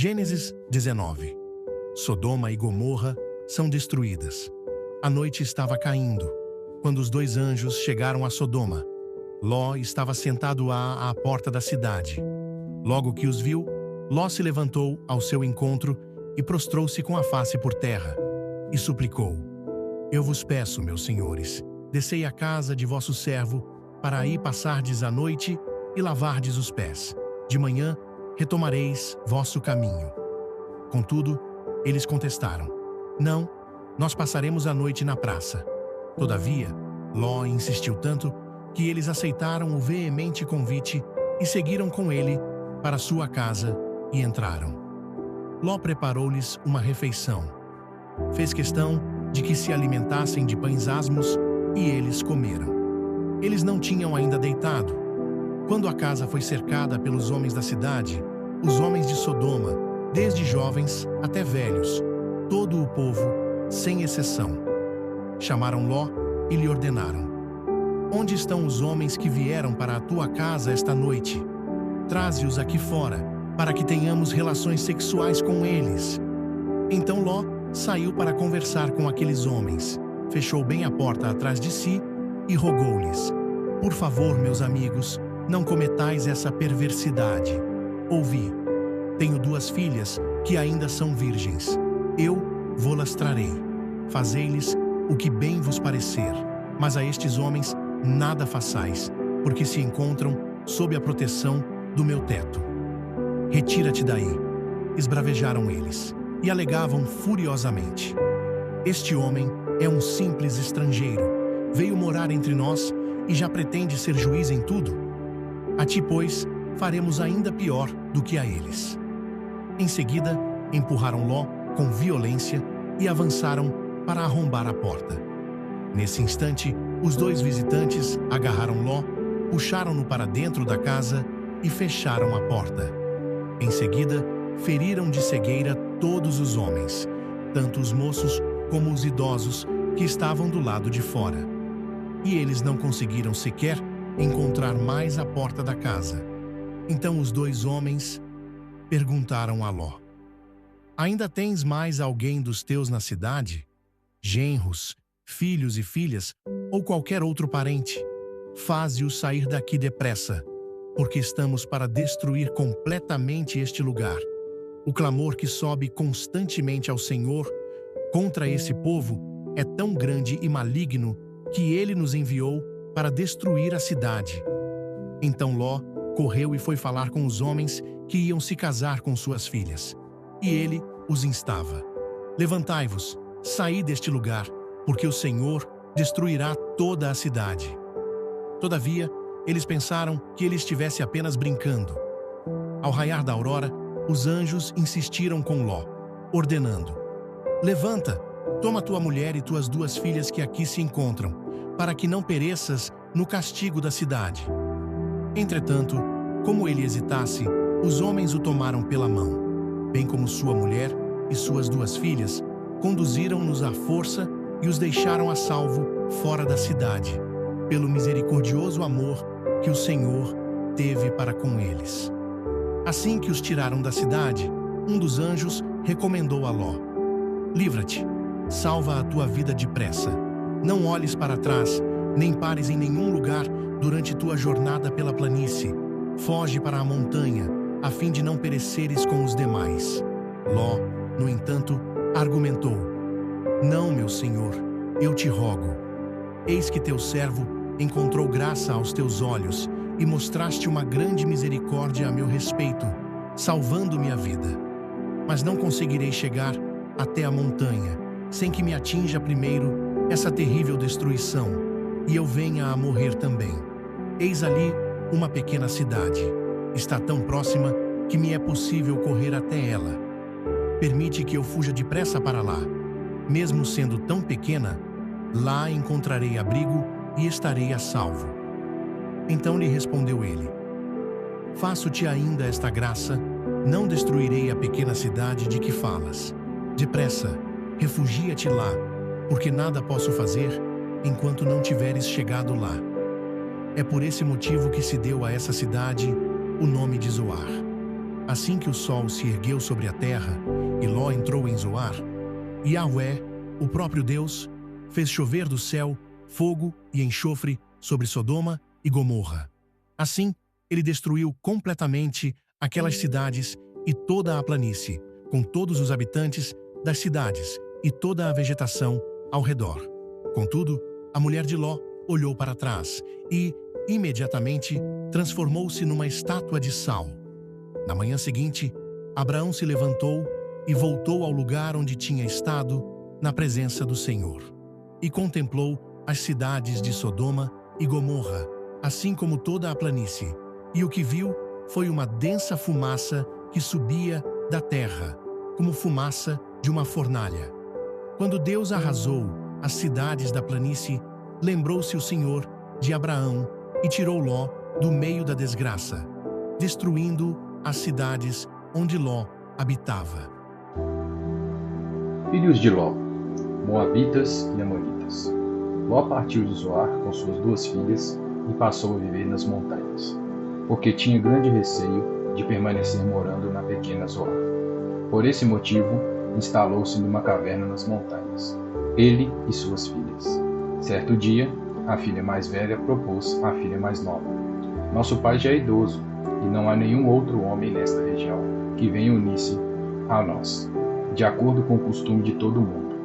Gênesis 19. Sodoma e Gomorra são destruídas. A noite estava caindo, quando os dois anjos chegaram a Sodoma. Ló estava sentado à porta da cidade. Logo que os viu, Ló se levantou ao seu encontro e prostrou-se com a face por terra, e suplicou: Eu vos peço, meus senhores, descei à casa de vosso servo, para aí passardes a noite e lavardes os pés. De manhã retomareis vosso caminho. Contudo, eles contestaram: Não, nós passaremos a noite na praça. Todavia, Ló insistiu tanto que eles aceitaram o veemente convite e seguiram com ele para sua casa e entraram. Ló preparou-lhes uma refeição. Fez questão de que se alimentassem de pães asmos e eles comeram. Eles não tinham ainda deitado. Quando a casa foi cercada pelos homens da cidade, os homens de Sodoma, desde jovens até velhos, todo o povo, sem exceção, chamaram Ló e lhe ordenaram: Onde estão os homens que vieram para a tua casa esta noite? Traze-os aqui fora, para que tenhamos relações sexuais com eles. Então Ló saiu para conversar com aqueles homens, fechou bem a porta atrás de si e rogou-lhes: Por favor, meus amigos, não cometais essa perversidade. Ouvi, tenho 2 filhas que ainda são virgens. Eu vô-las trarei. Fazei-lhes o que bem vos parecer, mas a estes homens nada façais, porque se encontram sob a proteção do meu teto. Retira-te daí, esbravejaram eles, e alegavam furiosamente: Este homem é um simples estrangeiro, veio morar entre nós e já pretende ser juiz em tudo? A ti, pois, faremos ainda pior do que a eles. Em seguida, empurraram Ló com violência e avançaram para arrombar a porta. Nesse instante, os 2 visitantes agarraram Ló, puxaram-no para dentro da casa e fecharam a porta. Em seguida, feriram de cegueira todos os homens, tanto os moços como os idosos que estavam do lado de fora. E eles não conseguiram sequer encontrar mais a porta da casa. Então os 2 homens perguntaram a Ló: Ainda tens mais alguém dos teus na cidade? Genros, filhos e filhas, ou qualquer outro parente? Faze-os sair daqui depressa, porque estamos para destruir completamente este lugar. O clamor que sobe constantemente ao Senhor contra esse povo é tão grande e maligno que ele nos enviou para destruir a cidade. Então Ló correu e foi falar com os homens que iam se casar com suas filhas. E ele os instava: Levantai-vos, saí deste lugar, porque o Senhor destruirá toda a cidade. Todavia, eles pensaram que ele estivesse apenas brincando. Ao raiar da aurora, os anjos insistiram com Ló, ordenando: Levanta, toma tua mulher e tuas 2 filhas que aqui se encontram, para que não pereças no castigo da cidade. Entretanto, como ele hesitasse, os homens o tomaram pela mão, bem como sua mulher e suas 2 filhas, conduziram-nos à força e os deixaram a salvo fora da cidade, pelo misericordioso amor que o Senhor teve para com eles. Assim que os tiraram da cidade, um dos anjos recomendou a Ló: Livra-te, salva a tua vida depressa. Não olhes para trás, nem pares em nenhum lugar durante tua jornada pela planície. Foge para a montanha, a fim de não pereceres com os demais. Ló, no entanto, argumentou: Não, meu senhor, eu te rogo. Eis que teu servo encontrou graça aos teus olhos e mostraste uma grande misericórdia a meu respeito, salvando-me a vida. Mas não conseguirei chegar até a montanha, sem que me atinja primeiro essa terrível destruição, e eu venha a morrer também. Eis ali uma pequena cidade. Está tão próxima que me é possível correr até ela. Permite que eu fuja depressa para lá. Mesmo sendo tão pequena, lá encontrarei abrigo e estarei a salvo. Então lhe respondeu ele: Faço-te ainda esta graça, não destruirei a pequena cidade de que falas. Depressa, refugia-te lá, porque nada posso fazer enquanto não tiveres chegado lá. É por esse motivo que se deu a essa cidade o nome de Zoar. Assim que o sol se ergueu sobre a terra e Ló entrou em Zoar, Yahweh, o próprio Deus, fez chover do céu fogo e enxofre sobre Sodoma e Gomorra. Assim, ele destruiu completamente aquelas cidades e toda a planície, com todos os habitantes das cidades e toda a vegetação ao redor. Contudo, a mulher de Ló olhou para trás e, imediatamente, transformou-se numa estátua de sal. Na manhã seguinte, Abraão se levantou e voltou ao lugar onde tinha estado, na presença do Senhor, e contemplou as cidades de Sodoma e Gomorra, assim como toda a planície, e o que viu foi uma densa fumaça que subia da terra, como fumaça de uma fornalha. Quando Deus arrasou as cidades da planície, lembrou-se o Senhor de Abraão e tirou Ló do meio da desgraça, destruindo as cidades onde Ló habitava. Filhos de Ló, Moabitas e Amonitas. Ló partiu de Zoar com suas 2 filhas e passou a viver nas montanhas, porque tinha grande receio de permanecer morando na pequena Zoar. Por esse motivo, instalou-se numa caverna nas montanhas, ele e suas filhas. Certo dia, a filha mais velha propôs à filha mais nova: Nosso pai já é idoso, e não há nenhum outro homem nesta região que venha unir-se a nós, de acordo com o costume de todo mundo.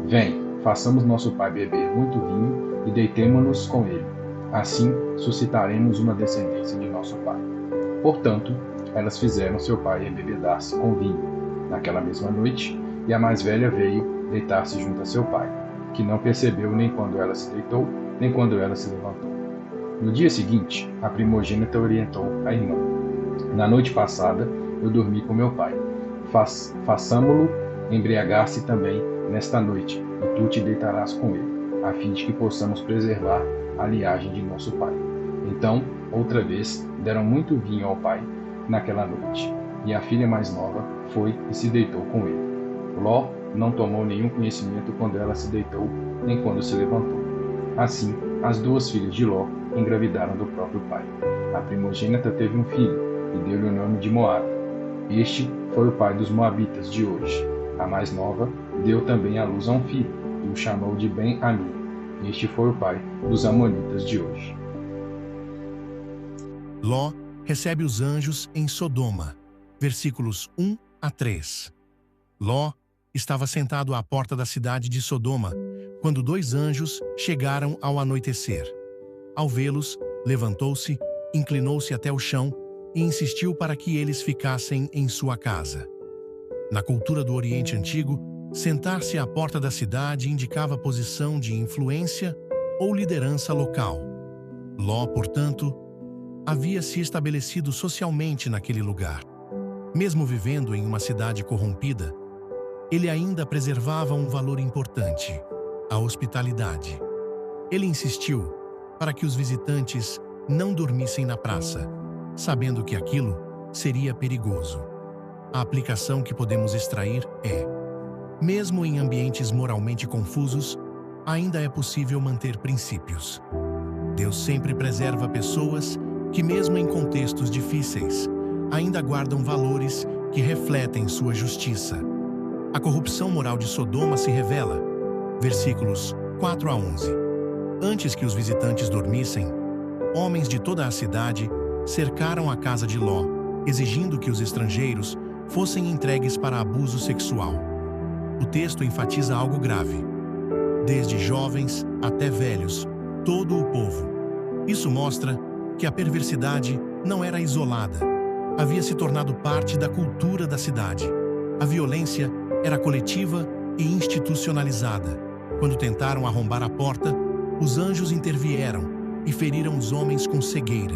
Vem, façamos nosso pai beber muito vinho e deitemo-nos com ele. Assim, suscitaremos uma descendência de nosso pai. Portanto, elas fizeram seu pai embebedar-se com vinho naquela mesma noite, e a mais velha veio deitar-se junto a seu pai, que não percebeu nem quando ela se deitou, nem quando ela se levantou. No dia seguinte, a primogênita orientou a irmã: Na noite passada, eu dormi com meu pai. Façamo-lo embriagar-se também nesta noite, e tu te deitarás com ele, a fim de que possamos preservar a linhagem de nosso pai. Então, outra vez, deram muito vinho ao pai naquela noite, e a filha mais nova foi e se deitou com ele. Ló não tomou nenhum conhecimento quando ela se deitou, nem quando se levantou. Assim, as 2 filhas de Ló engravidaram do próprio pai. A primogênita teve um filho, e deu-lhe o nome de Moabe. Este foi o pai dos Moabitas de hoje. A mais nova deu também à luz a um filho, e o chamou de Ben-Ami. Este foi o pai dos Amonitas de hoje. Ló recebe os anjos em Sodoma. Versículos 1 a 3. Ló estava sentado à porta da cidade de Sodoma, quando 2 anjos chegaram ao anoitecer. Ao vê-los, levantou-se, inclinou-se até o chão e insistiu para que eles ficassem em sua casa. Na cultura do Oriente Antigo, sentar-se à porta da cidade indicava posição de influência ou liderança local. Ló, portanto, havia se estabelecido socialmente naquele lugar. Mesmo vivendo em uma cidade corrompida, ele ainda preservava um valor importante: a hospitalidade. Ele insistiu para que os visitantes não dormissem na praça, sabendo que aquilo seria perigoso. A aplicação que podemos extrair é: mesmo em ambientes moralmente confusos, ainda é possível manter princípios. Deus sempre preserva pessoas que, mesmo em contextos difíceis, ainda guardam valores que refletem sua justiça. A corrupção moral de Sodoma se revela. Versículos 4 a 11. Antes que os visitantes dormissem, homens de toda a cidade cercaram a casa de Ló, exigindo que os estrangeiros fossem entregues para abuso sexual. O texto enfatiza algo grave. Desde jovens até velhos, todo o povo. Isso mostra que a perversidade não era isolada. Havia se tornado parte da cultura da cidade. A violência era coletiva e institucionalizada. Quando tentaram arrombar a porta, os anjos intervieram e feriram os homens com cegueira.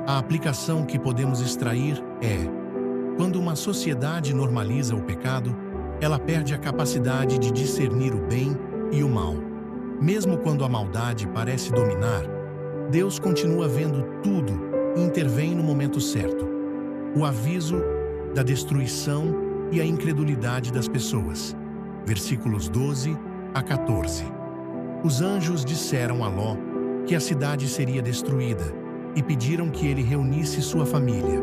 A aplicação que podemos extrair é: quando uma sociedade normaliza o pecado, ela perde a capacidade de discernir o bem e o mal. Mesmo quando a maldade parece dominar, Deus continua vendo tudo e intervém no momento certo. O aviso da destruição e a incredulidade das pessoas. Versículos 12 a 14. Os anjos disseram a Ló que a cidade seria destruída e pediram que ele reunisse sua família.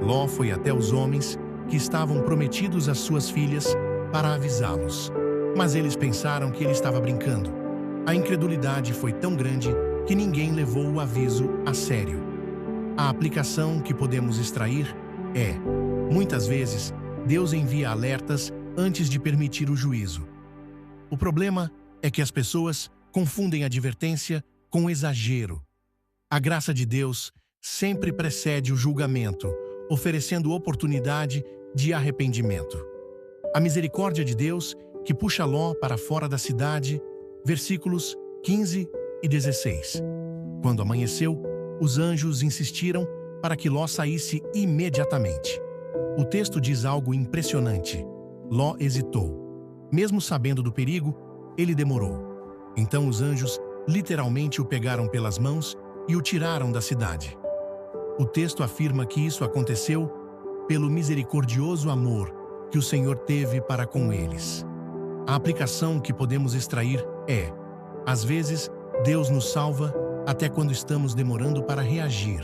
Ló foi até os homens que estavam prometidos às suas filhas para avisá-los. Mas eles pensaram que ele estava brincando. A incredulidade foi tão grande que ninguém levou o aviso a sério. A aplicação que podemos extrair é: muitas vezes, Deus envia alertas antes de permitir o juízo. O problema é que as pessoas confundem advertência com exagero. A graça de Deus sempre precede o julgamento, oferecendo oportunidade de arrependimento. A misericórdia de Deus, que puxa Ló para fora da cidade, versículos 15 e 16. Quando amanheceu, os anjos insistiram para que Ló saísse imediatamente. O texto diz algo impressionante. Ló hesitou. Mesmo sabendo do perigo, ele demorou. Então os anjos literalmente o pegaram pelas mãos e o tiraram da cidade. O texto afirma que isso aconteceu pelo misericordioso amor que o Senhor teve para com eles. A aplicação que podemos extrair é: às vezes, Deus nos salva até quando estamos demorando para reagir.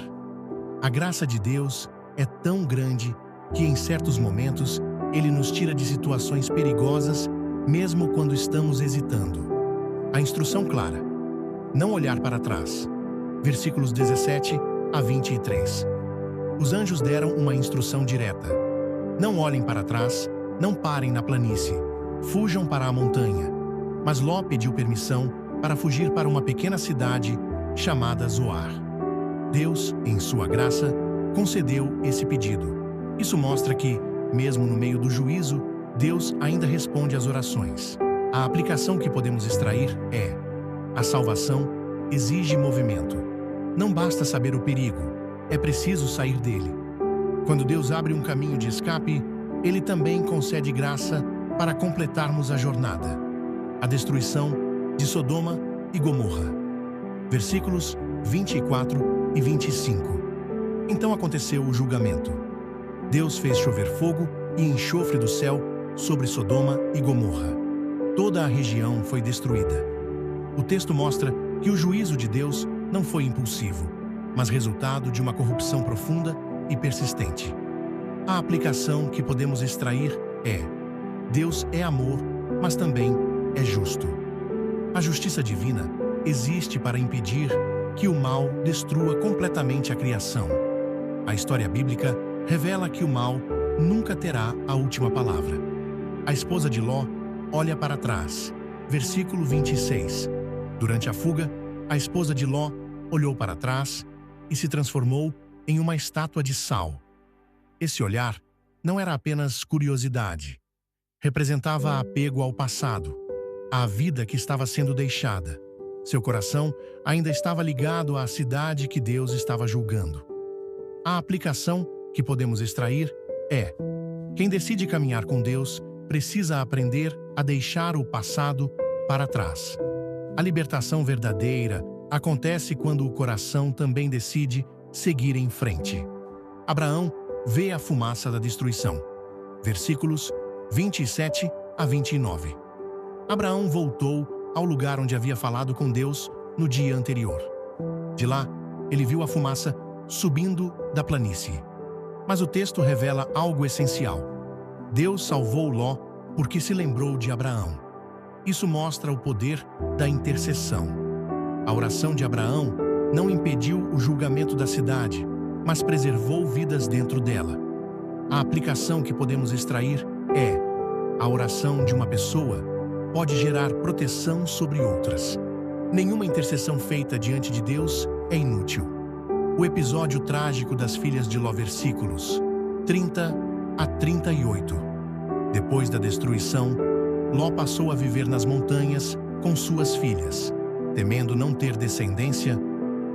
A graça de Deus é tão grande que, em certos momentos, Ele nos tira de situações perigosas, mesmo quando estamos hesitando. A instrução clara: não olhar para trás. Versículos 17 a 23. Os anjos deram uma instrução direta: não olhem para trás, não parem na planície, fujam para a montanha. Mas Ló pediu permissão para fugir para uma pequena cidade chamada Zoar. Deus, em sua graça, concedeu esse pedido. Isso mostra que, mesmo no meio do juízo, Deus ainda responde às orações. A aplicação que podemos extrair é: a salvação exige movimento. Não basta saber o perigo, é preciso sair dele. Quando Deus abre um caminho de escape, Ele também concede graça para completarmos a jornada. A destruição de Sodoma e Gomorra. Versículos 24 e 25. Então aconteceu o julgamento. Deus fez chover fogo e enxofre do céu sobre Sodoma e Gomorra. Toda a região foi destruída. O texto mostra que o juízo de Deus não foi impulsivo, mas resultado de uma corrupção profunda e persistente. A aplicação que podemos extrair é: Deus é amor, mas também é justo. A justiça divina existe para impedir que o mal destrua completamente a criação. A história bíblica revela que o mal nunca terá a última palavra. A esposa de Ló olha para trás. Versículo 26. Durante a fuga, a esposa de Ló olhou para trás e se transformou em uma estátua de sal. Esse olhar não era apenas curiosidade. Representava apego ao passado, à vida que estava sendo deixada. Seu coração ainda estava ligado à cidade que Deus estava julgando. A aplicação que podemos extrair é: quem decide caminhar com Deus precisa aprender a deixar o passado para trás. A libertação verdadeira acontece quando o coração também decide seguir em frente. Abraão vê a fumaça da destruição. Versículos 27 a 29. Abraão voltou ao lugar onde havia falado com Deus no dia anterior. De lá, ele viu a fumaça subindo da planície. Mas o texto revela algo essencial. Deus salvou Ló porque se lembrou de Abraão. Isso mostra o poder da intercessão. A oração de Abraão não impediu o julgamento da cidade, mas preservou vidas dentro dela. A aplicação que podemos extrair é: a oração de uma pessoa pode gerar proteção sobre outras. Nenhuma intercessão feita diante de Deus é inútil. O episódio trágico das filhas de Ló, versículos 30 a 38. Depois da destruição, Ló passou a viver nas montanhas com suas filhas. Temendo não ter descendência,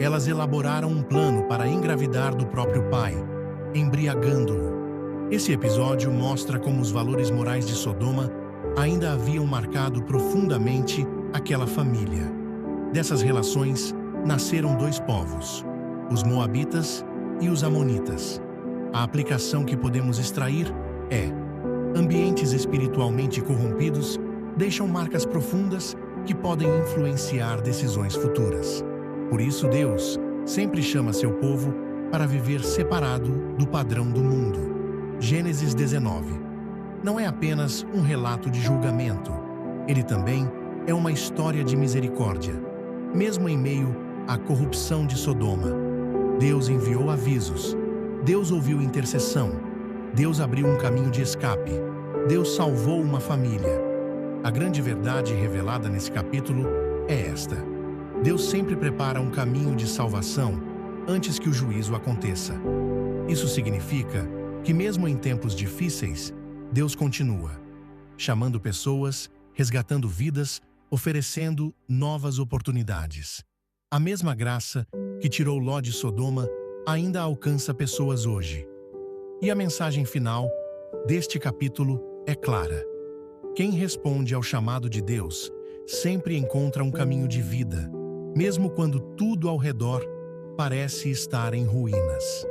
elas elaboraram um plano para engravidar do próprio pai, embriagando-o. Esse episódio mostra como os valores morais de Sodoma ainda haviam marcado profundamente aquela família. Dessas relações nasceram dois povos, os Moabitas e os Amonitas. A aplicação que podemos extrair é: ambientes espiritualmente corrompidos deixam marcas profundas que podem influenciar decisões futuras. Por isso Deus sempre chama seu povo para viver separado do padrão do mundo. Gênesis 19. Não é apenas um relato de julgamento, ele também é uma história de misericórdia. Mesmo em meio à corrupção de Sodoma, Deus enviou avisos, Deus ouviu intercessão, Deus abriu um caminho de escape, Deus salvou uma família. A grande verdade revelada nesse capítulo é esta: Deus sempre prepara um caminho de salvação antes que o juízo aconteça. Isso significa que mesmo em tempos difíceis, Deus continua chamando pessoas, resgatando vidas, oferecendo novas oportunidades. A mesma graça que tirou Ló de Sodoma ainda alcança pessoas hoje. E a mensagem final deste capítulo é clara: quem responde ao chamado de Deus sempre encontra um caminho de vida, mesmo quando tudo ao redor parece estar em ruínas.